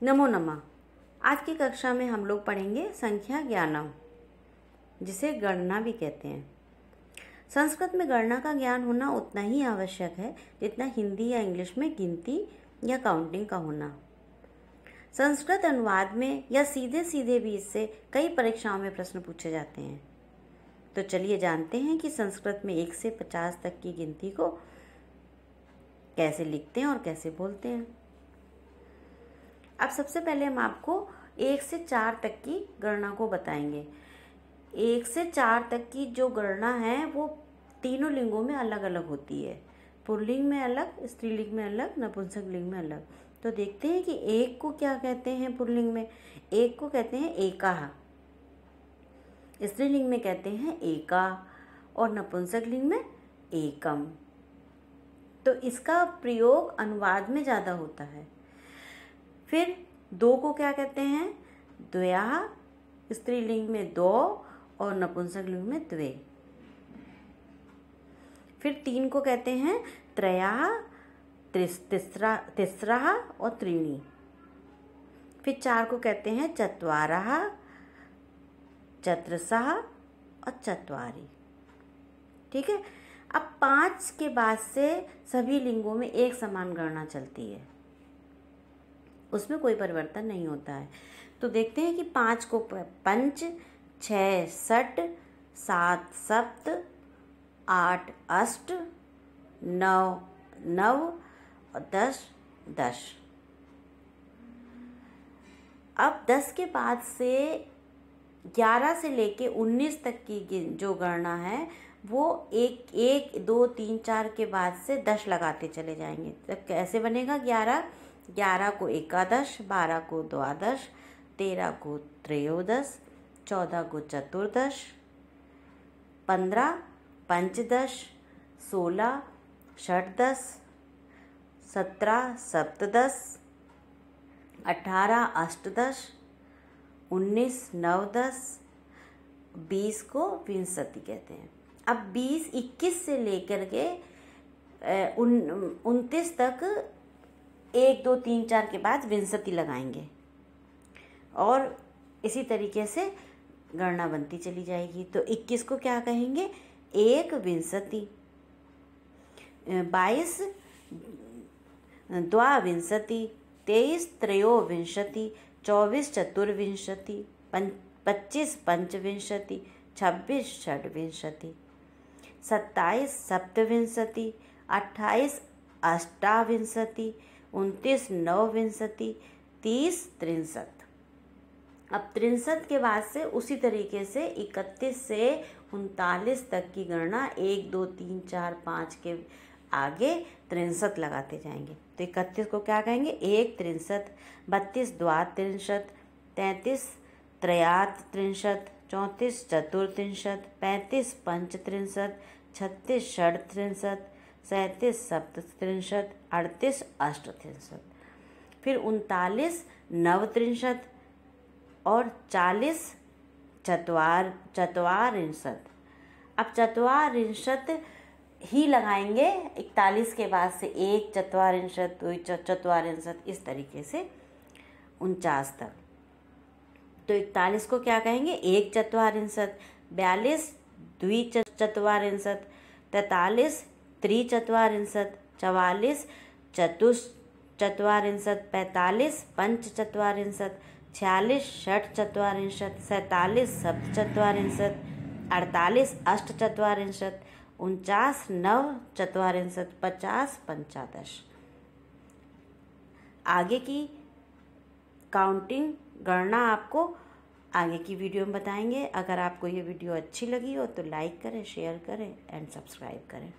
नमो नमः। आज की कक्षा में हम लोग पढ़ेंगे संख्या ज्ञानम, जिसे गणना भी कहते हैं। संस्कृत में गणना का ज्ञान होना उतना ही आवश्यक है जितना हिंदी या इंग्लिश में गिनती या काउंटिंग का होना। संस्कृत अनुवाद में या सीधे सीधे भी इससे कई परीक्षाओं में प्रश्न पूछे जाते हैं। तो चलिए जानते हैं कि संस्कृत में 1 से 50 तक की गिनती को कैसे लिखते हैं और कैसे बोलते हैं। अब सबसे पहले हम आपको 1 से 4 तक की गणना को बताएंगे। 1 से 4 तक की जो गणना है वो तीनों लिंगों में अलग अलग होती है। पुल्लिंग में अलग, स्त्रीलिंग में अलग, नपुंसक लिंग में अलग। तो देखते हैं कि 1 को क्या कहते हैं पुल्लिंग में। 1 को कहते हैं एकाः, स्त्रीलिंग में कहते हैं एका और नपुंसक लिंग में एकम। तो इसका प्रयोग अनुवाद में ज़्यादा होता है। फिर 2 को क्या कहते हैं, द्वयः, स्त्रीलिंग में दो और नपुंसक लिंग में द्वे। फिर 3 को कहते हैं त्रयः, तिस्रः और त्रीणि। फिर 4 को कहते हैं चत्वारः, चतुर्सः और चत्वारि। ठीक है। अब 5 के बाद से सभी लिंगों में एक समान गणना चलती है, उसमें कोई परिवर्तन नहीं होता है। तो देखते हैं कि 5 को पंच, 6 षट, 7 सप्त, 8 अष्ट, 9 नव और 10 10। अब 10 के बाद से 11 से लेके 19 तक की जो गणना है वो 1 1 2 3 4 के बाद से 10 लगाते चले जाएंगे। तो कैसे बनेगा 11 को एकादश, 12 को द्वादश, 13 को त्रयोदश, 14 को चतुर्दश, 15 पंचदश, 16 षटदश, 17 सप्तदश, 18 अष्टदश, 19 नवदश, 20 को विंशति कहते हैं। अब 21 से लेकर के 29 तक 1 2 3 4 के बाद विंशति लगाएंगे और इसी तरीके से गणना बनती चली जाएगी। तो 21 को क्या कहेंगे, एक विंशति, 22 द्वाविंशति, 23 त्रयोविंशति, 24 चतुर्विंशति, 25 पंचविंशति, 26 षड्विंशति, 27 सप्तविंशति, 28 अष्टाविंशति, 29 नवविंशति, 30 63। अब 63 के बाद से उसी तरीके से 31 से 39 तक की गणना 1 2 3 4 5 के आगे 63 लगाते जाएंगे। तो 31 को क्या कहेंगे, 1 63, 32 द्वात्रिंशत्, 33 त्रयात्रिंशत्, 34 चतुर्त्रिंशत्, 35 पंचत्रिंशत्, 36 षड्त्रिंशत्, 37 सप्तत्रिंशत्, 38 अष्टत्रिंशत्। फिर 39 नवत्रिंशत् और 40 चत्वारिंशत्। अब चत्वारिंशत् ही लगाएंगे 41 के बाद से 1 चत्वारिंशत्, 2 चत्वारिंशत्, इस तरीके से 49 तक। तो 41 को क्या कहेंगे, 1 चत्वारिंशत्, 42 द्विचत्वारिंशत्, 43 त्रिचत्वारिंशत्, 44 चतुश्चत्वारिंशत्, 45 पंचचत्वारिंशत्, 46 षट्चत्वारिंशत्, 47 सप्तचत्वारिंशत्, 48 अष्टचत्वारिंशत्, 49 नवचत्वारिंशत्, 50 पंचादश। आगे की काउंटिंग गणना आपको आगे की वीडियो में बताएंगे। अगर आपको ये वीडियो अच्छी लगी हो तो लाइक करें, शेयर करें एंड सब्सक्राइब करें।